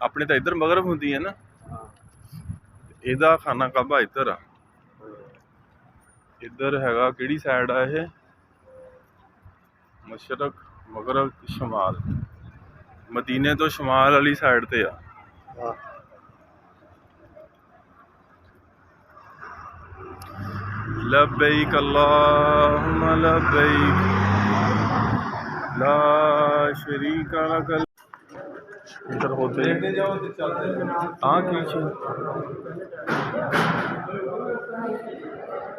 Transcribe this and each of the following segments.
अपने तो इधर मगरब होंगी है ना, ਇਹਦਾ ਖਾਨਾ ਕਾਬਾ ਇੱਧਰ ਆ। ਇੱਧਰ ਹੈਗਾ ਕਿਹੜੀ ਸਾਈਡ ਆ ਇਹ, ਮਸ਼ਰਕ ਮਗਰਬ ਸ਼ਮਾਲ, ਮਦੀਨੇ ਤੋਂ ਸ਼ਮਾਲ ਵਾਲੀ ਸਾਈਡ ਤੇ ਆ। लब्बैक अल्लाहुम्मा लब्बैक ला शरीका लक। इधर होते हाँ की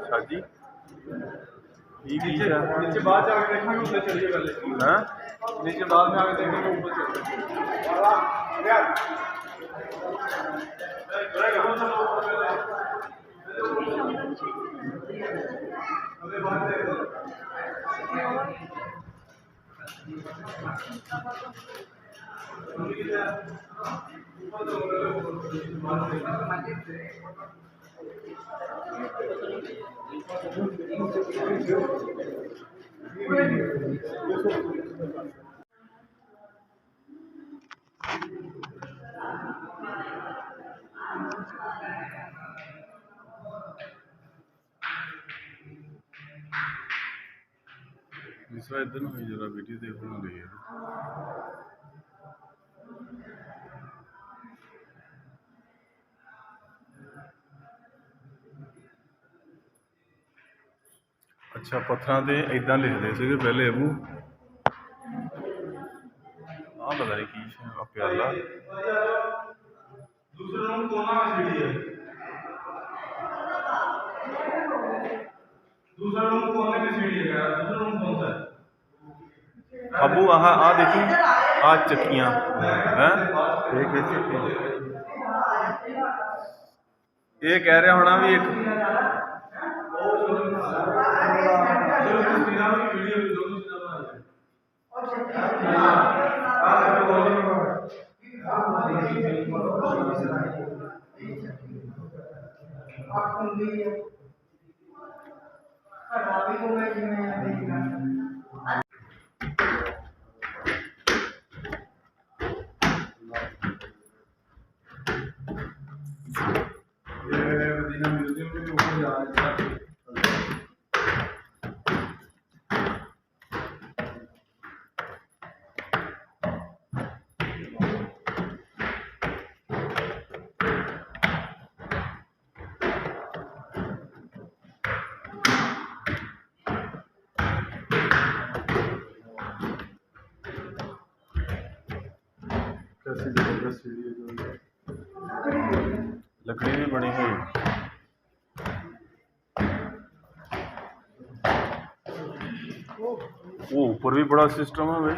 शादी नीचे बाद में आके देखेंगे, ऊपर चलिए पहले। हाँ नीचे बाद में आके देखेंगे, ऊपर दूसरा इधर ना जरा वीडियो देखने लगे है। अच्छा पत्थर से इदा लिखते थे पहले अबू, हाँ पता नहीं की प्याला अबू आह आ देखी आ चक्कियां हैं, ये कह रहा होना भी एक लकड़ी भी बनी हुई। वो ऊपर भी बड़ा सिस्टम है भाई।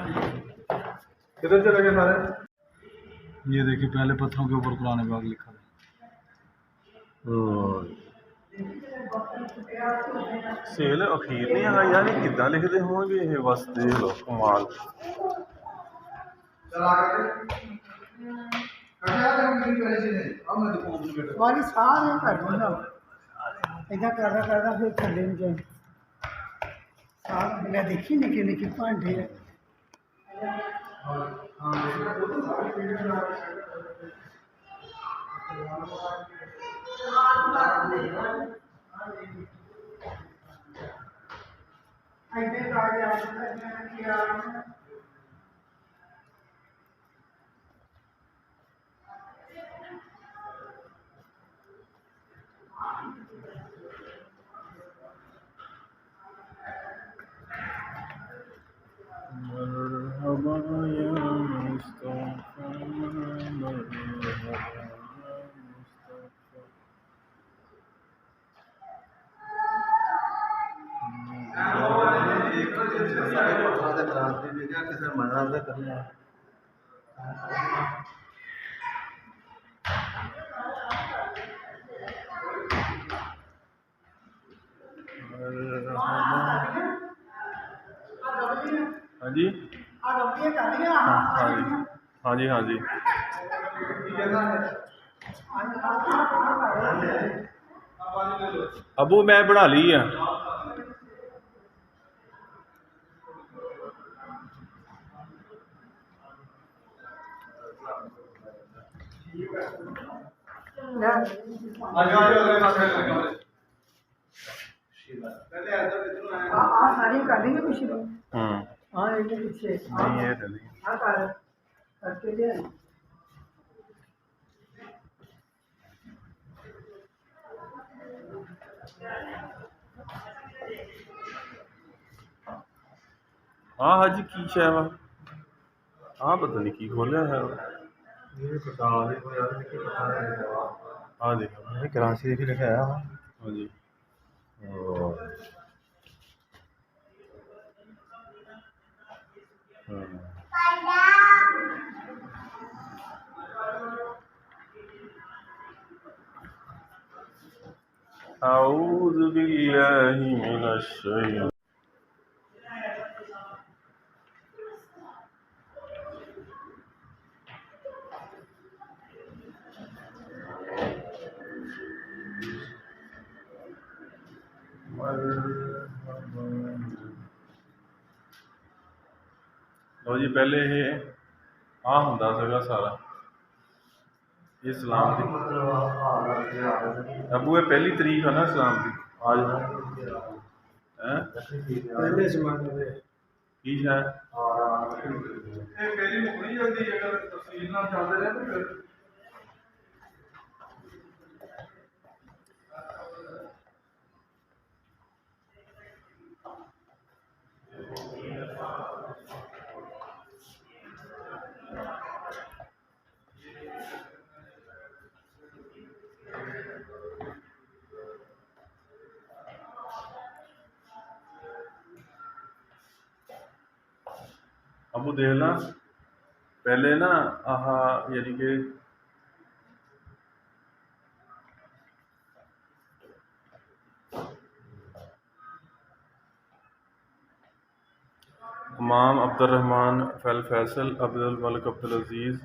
किधर चले गए सारे? ये देखिए पहले पत्थरों के ऊपर कुरान पाक लिखा है। सेल अखीर नहीं है यार, ये कितना लिखते होंगे ये, बस देख लो कमाल। वाली सारे कर दूंगा इधर करदा फिर थल्ले में जाए सार बिना देखी निके निके भांडे है। मरहबा या मुस्तफा मरहबा या मुस्तफा। हाँ जी हाँ जी हाँ जी अबू मैं बना ली है। ਲੈ ਆ ਸਾਰੀ ਕਰ ਦੇਂਗੇ ਪਿਛਲੇ ਹਾਂ ਇਹਦੇ ਪਿੱਛੇ ਨਹੀਂ ਇਹ ਰਹਿੰਦੀ ਆ ਕਰ ਕਰਕੇ ਦੇ ਹਾਂ ਹਾਜੀ ਕੀ ਸ਼ੈ ਵਾ ਹਾਂ ਪਤਾ ਨਹੀਂ ਕੀ ਖੋਲਿਆ ਹੈ ਇਹ ਪਤਾ ਨਹੀਂ ਕੋਈ ਯਾਰ ਕਿ ਪਤਾ ਨਹੀਂ ਆ ਦੇਖੋ ਇਹ ਕਰਾਚੀ ਦੇ ਲਿਖਿਆ ਆ ਹਾਂਜੀ أعوذ بالله من الشيطان ਲਓ ਜੀ ਪਹਿਲੇ ਇਹ ਆ ਹੁੰਦਾ ਸੀਗਾ ਸਾਰਾ ਇਹ ਇਸਲਾਮ ਦੀ ਅਬੂ ਇਹ ਪਹਿਲੀ ਤਰੀਕ ਹੈ ਨਾ ਇਸਲਾਮ ਦੀ आज ਹੈ ਪਹਿਲੇ ਜ਼ਮਾਨੇ ਦੇ ਕੀ ਹੈ ਇਹ ਪਹਿਲੀ ਮੁਕਣੀ ਜਾਂਦੀ ਹੈ ਅਗਰ ਤਫਸੀਲ ਨਾਲ ਚੱਲਦੇ ਰਹੇ ਤਾਂ ਫਿਰ अबू देख ला पहले ना आह यानी कि इमाम अब्दुर्रहमान फैल फैसल अब्दुल मलिक अब्दुल अजीज़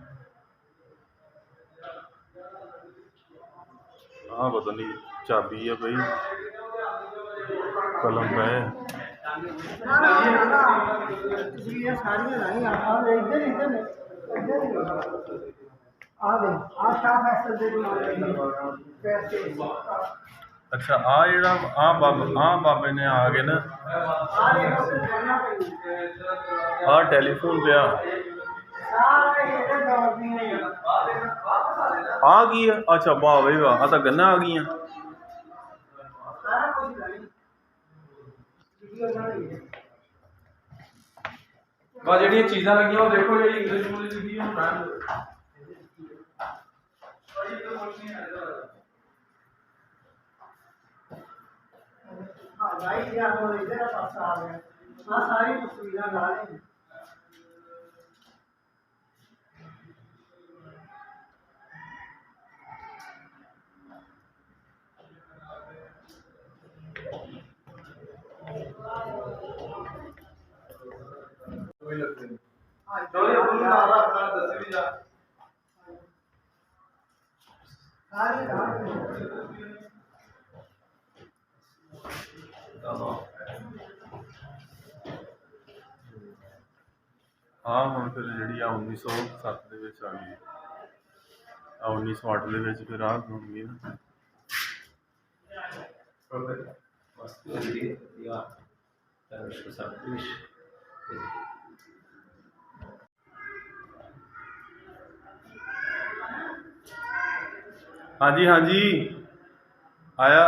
हाँ पता नहीं चाबी है भाई कलम है तस्वीरें सारियां लाई और इधर इधर इधर आ गए आ शाह फैसल दे मामले में पैसे अच्छा आ जेड़ा आ बाबे ने आ गए ना आ आ टेलीफोन पे सारे इधर दौर में आ गई है अच्छा वाह भाई वाह आ तो गन्ना आ गई सारा कुछ लाई वीडियो बनाई है ਬਸ ਜਿਹੜੀਆਂ ਚੀਜ਼ਾਂ ਲੱਗੀਆਂ ਉਹ ਦੇਖੋ ਜਿਹੜੀ ਇੰਗਲਿਸ਼ ਬੋਲੀ ਲਿਖੀ ਹੈ ਉਹ ਬ੍ਰਾਂਡ हाँ भाई क्या हो इधर पास आ गया हाँ सारी तस्वीरें ला लें हाँ हम फिर जी 1907 ਦੇ ਵਿੱਚ ਆ ਗਈ ਆ 1908 ਦੇ ਵਿੱਚ ਫਿਰ ਆ ਹੋਣਗੇ ਨਾ हाँ जी आया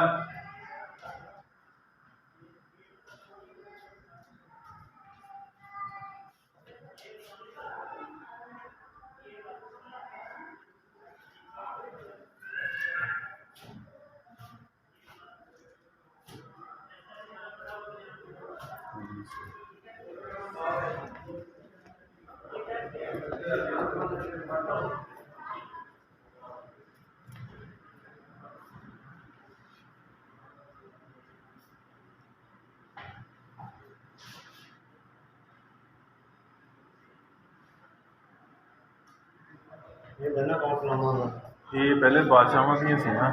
ਇਹ ਬੰਨਾ ਕੌਣ ਸਲਾਮਾ ਦਾ ये पहले बादशाहों दी सी ना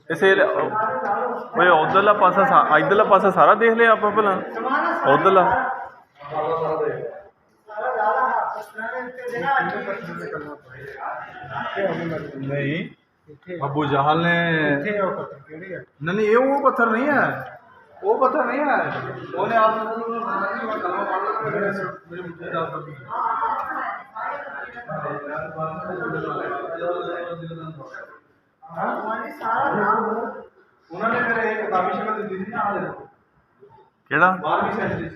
इसे भाई उधरला पासा इधरला पासा सारा देख लिया आप भला उधरला सारा डाला ਅਸਰਾਂ ਦੇ ਉੱਤੇ ਜਿਹੜਾ नहीं अबू जहल ने ਇੱਥੇ ਉਹ ਪੱਥਰ ਕਿਹੜੇ ਆ नहीं ये वो पत्थर नहीं है वो पत्थर नहीं है ਉਹਨੇ ਆਪ ਨੂੰ ਕਲਮਾ ਪੜ੍ਹ ਲਿਆ ਮੇਰੇ ਮੁੰਡੇ ਦਾ ਹਮਾਰੀ ਸਾਰਾ ਨਾਮ ਉਹਨਾਂ ਨੇ ਫਿਰ ਇਹ ਕਿਤਾਬੀ ਸ਼ਕਲ ਦਿੱਤੀ ਸੀ ਨਾ ਆ ਦੇਖੋ ਕਿਹੜਾ 12ਵੀਂ ਸੈਂਚਰੀ ਚ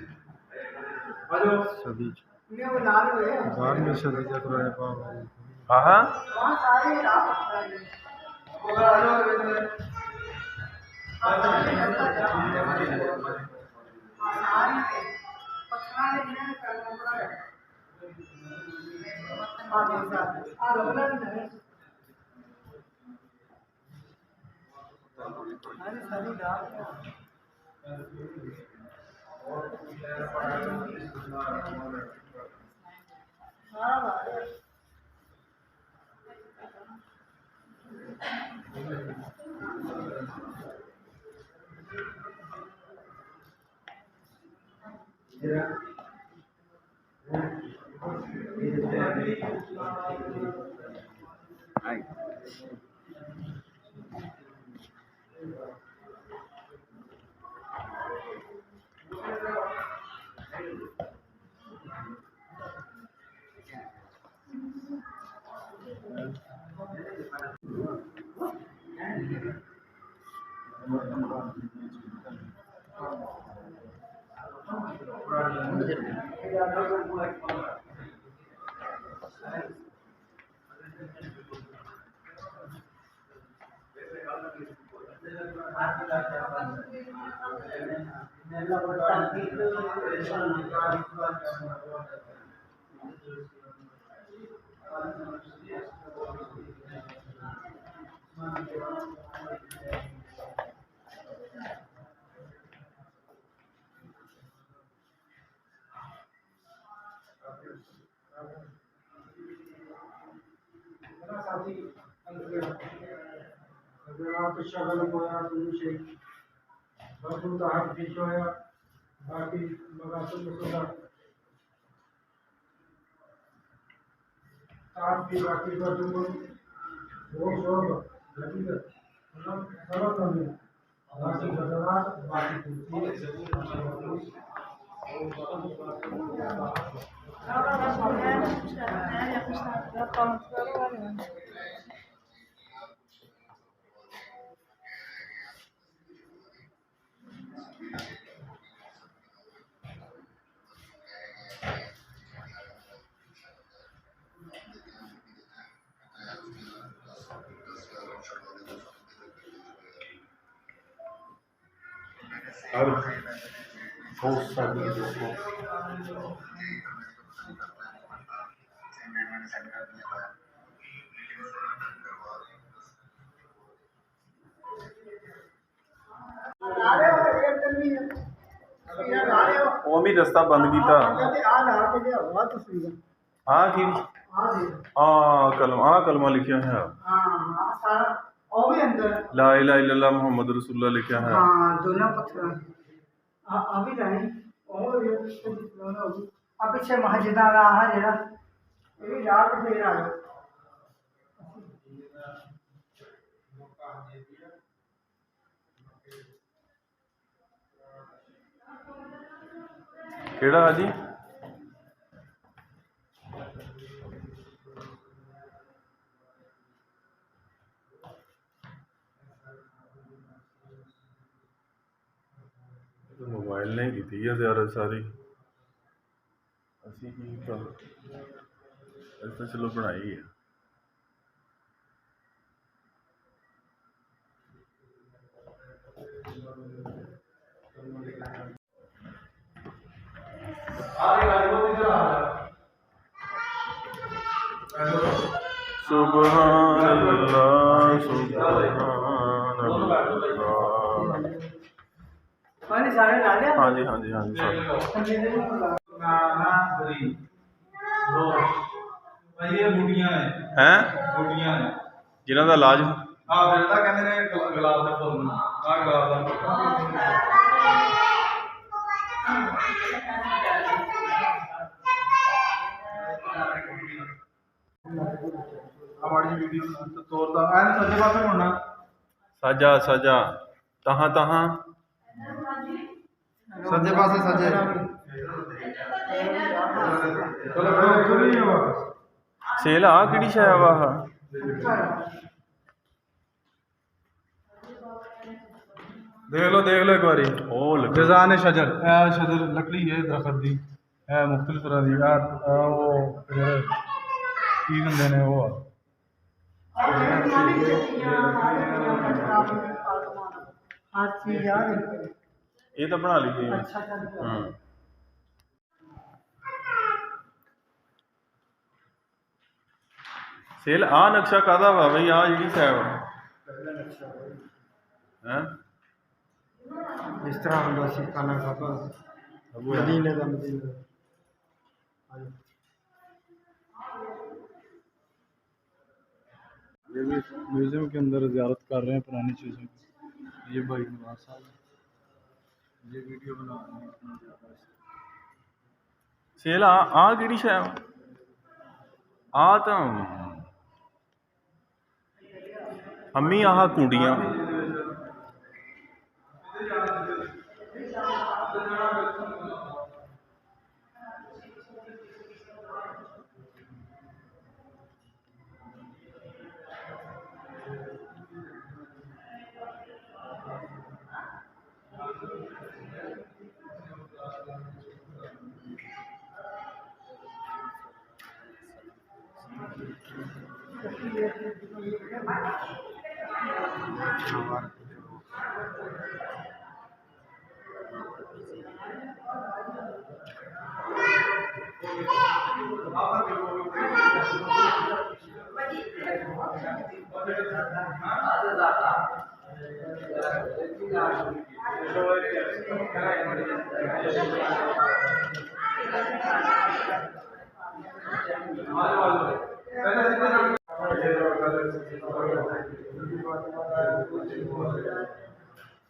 ਆਜੋ ਸਦੀ ਨੇ ਉਹ ਨਾਲ ਹੋਏ 12ਵੀਂ ਸਦੀ ਦਾ ਕੁਰਾਨ ਪਾਕ ਹਾਂ ਹਾਂ ਵਹਾਂ ਸਾਰੇ ਰਾਹ ਪੱਥਰਾਂ ਦੇ ਉਹ ਆਜੋ ਸਾਰੀ ਪੱਥਰਾਂ ਦੇ ਜਿਹਨਾਂ ਨੇ ਕਰਨਾ ਪੜਾਇਆ ਆ ਰੋਣਾ ਵੀ ਨਹੀਂ अरे सारी रात शगल होया तुझे बसु का हाथ पीछे होया बाकी मगासु मसुदा साथ की बाकी बसु को वो शोभ लगी है मतलब सब करने बाकी बदला बाकी हर बहुत सारी दोस्तों ਉਹ ਵੀ ਰਸਤਾ ਬੰਦ ਕੀਤਾ ਹਾਂ ਕੀ ਕਲਮਾ ਲਿਖਿਆ ਹੈ ਲਾ ਇਲਾਹਾ ਇल्लल्लाह ਮੁਹੰਮਦ ਰਸੂਲullah ਲਿਖਿਆ ਹੈ ਹਾਂ ਦੋਨਾਂ ਪੱਥਰਾਂ ਆ ਵੀ ਲਾਈ ਉਹ ਆ ਪਿੱਛੇ ਮਸਜਿਦਾਂ ਦਾ ਆ ਜਿਹੜਾ ਇਹ ਵੀ ਰਾਹ ਤੇ ਫੇਰ ਆਇਆ ਕਿਹੜਾ ਆ ਜੀ मोबाइल ने की है ज़्यादा सारी असी की तो चलो बनाई है सुभान पानी सारे ला लिया हाँ जी हाँ जी हाँ जी सब ये बूटियां है हैं बूटियां है जिन्हों का इलाज हाँ फिर ਤਾਂ ਕਹਿੰਦੇ ਨੇ ਗੁਲਾਬ ਦਾ ਫੁੱਲ ਆ ਗੁਲਾਬ ਦਾ हमारी वीडियो तोड़ता एंड सज्जे पासे होना साजा साजा तहाँ तहाँ सज्जे पासे सज्जे चलो फिर नहीं हुआ सेल आ किहड़ी शै वा आह? देख लो एक बारी ਉਹ ਲੱਗੀ जजान शजर ए शजर लकड़ी है दरख्त दी ए मुख्तलिफ तरह दी वो की कहते ने वो हर चीज यार ਇਹ ਤਾਂ ਬਣਾ ਲਈ ਸੀ अच्छा चल ਹਾਂ ਸੇਲ ਆ ਨਕਸ਼ਾ ਕਾਹਦਾ ਵਾ ਬਈ ਆ ਜਿਹੜੀ ਸ਼ੈ ਵਾ ਹੈ इस तरह हम लोग खाना खाता मदीने का ये भी म्यूजियम के अंदर ज़ियारत कर रहे हैं पुरानी चीज़ों की। ये भाई नवाज साहब ये वीडियो बना रहे हैं ਸੇਲ ਆ ਕਿਹੜੀ ਸ਼ੈ ਵਾ ਆ ਤਾਂ ਅੰਮੀ ਆਹ ਕੁੰਡੀਆਂ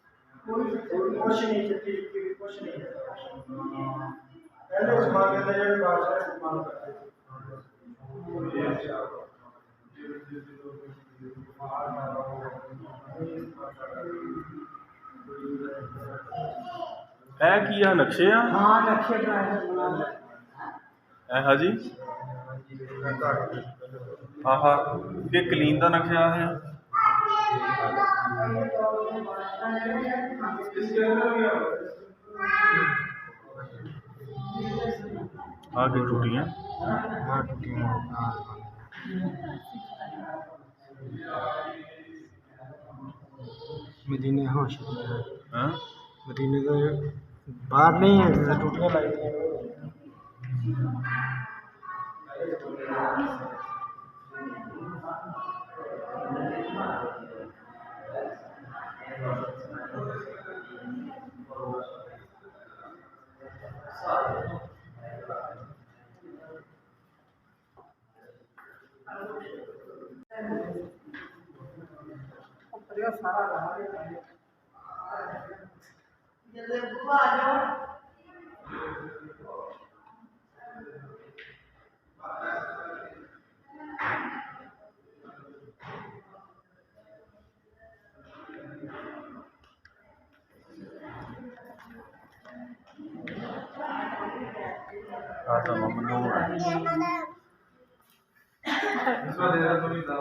कुछ नहीं कुछ नहीं पहले जमाने में जो भाषा इस्तेमाल करते थे ਇਹ ਕੀ ਆ ਨਕਸ਼ੇ ਆ हाँ नक्शे बनाए ਇਹ ਹਾਜੀ ਆਹਾ ਕਿ ਕਲੀਨ ਦਾ ਨਕਸ਼ਾ ਹੈ ਆ ਕੇ ਟੁੱਟੀਆਂ मदीने होश ਹਾਂ मदीने तो बाहर नहीं है जैसे टूटियां लगती हैं सारा ਆ ਤਾਂ ਮਮਨੂ इसमें दे रहा तो नहीं था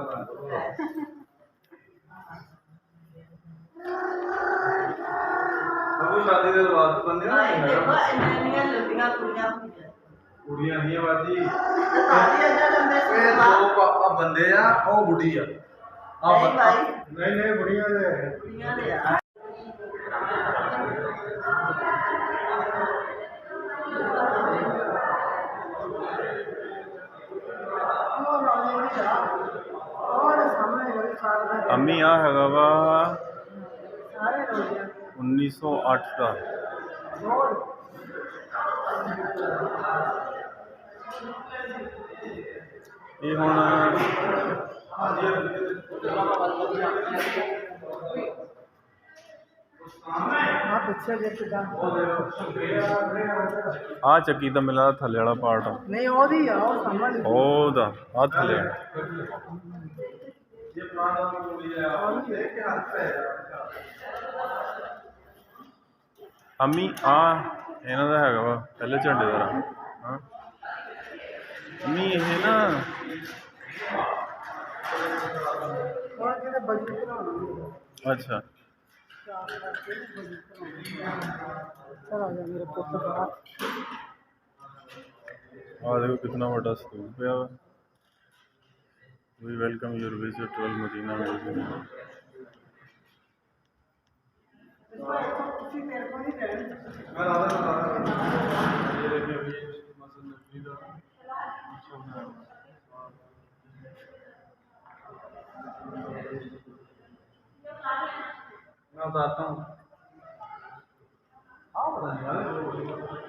अब शादी के बाद बंदे ना कुड़ियां नहीं है बाजी ये दो पापा बंदे आ और बुढ़ी आ नहीं बुढ़ियां दे ਅੰਮੀ ਆ ਹੈਗਾ ਵਾ सारे लोग 1908 ਦਾ ਇਹ ਹੁਣ आप ਪਿੱਛੇ ਜੇ ਕਿਦਾਂ ਆਹ ਚੱਕੀ ਤਾਂ ਮਿਲਾ ਥੱਲੇ ਵਾਲਾ ਪਾਰਟ ਆ ਨਹੀਂ ਉਹਦੀ ਆ ਉਹ ਸਾਹਮਣੇ ਉਹਦਾ ਆਹ ਥੱਲੇ ਅੰਮੀ ਆ ਇਹਨਾਂ ਦਾ ਹੈਗਾ ਵਾ ਪਹਿਲੇ ਝੰਡੇ ਦਾ ਹਾਂ ਅੰਮੀ ਇਹ ਨਾ ਉਹ ਜਿਹੜੇ ਬਜਟ ਬਣਾਉਣਾ ਅੱਛਾ ਚਲ ਆ ਜਾ ਮੇਰੇ ਪੁੱਤ ਬਾਹਰ ਆਹ ਦੇਖੋ ਕਿੰਨਾ ਵੱਡਾ ਸਕੂਲ ਪਿਆ ਵਾ ਵੀ welcome your visit to Al Madina museum ਤੁਸੀਂ ਮੇਰੇ ਕੋਲ ਹੀ ਰਹਿਣਾ मैं बताता हूँ हाँ बताइए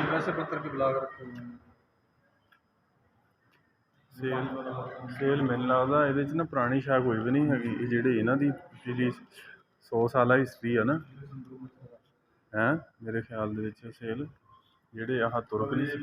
वैसे पत्थर के ब्लॉग रखे हुए हैं ਸੇਲ ਮੈਨੂੰ ਲੱਗਦਾ ਇਹਦੇ 'ਚ ਨਾ ਪੁਰਾਣੀ ਸ਼ਾਇਦ ਕੋਈ ਵੀ ਨਹੀਂ ਹੈਗੀ ਇਹ ਜਿਹੜੇ ਇਹਨਾਂ ਦੀ ਪਿਛਲੀ 100 ਸਾਲਾ ਹਿਸਟਰੀ ਆ ਨਾ ਹੈ ਮੇਰੇ ਖਿਆਲ ਦੇ ਵਿੱਚ ਸੇਲ ਜਿਹੜੇ ਆਹ ਤੁਰਕ ਨਹੀਂ ਸੀ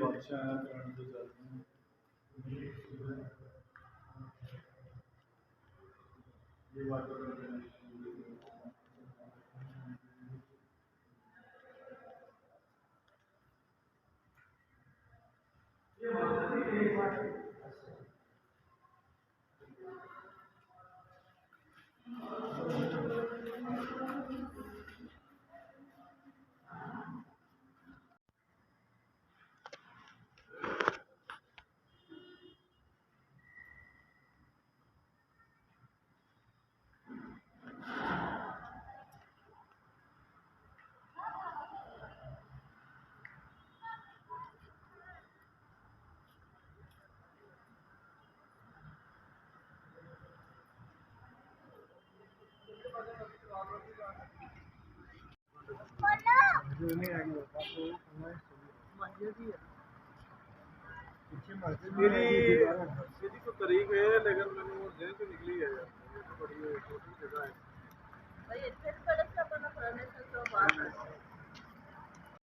मेरी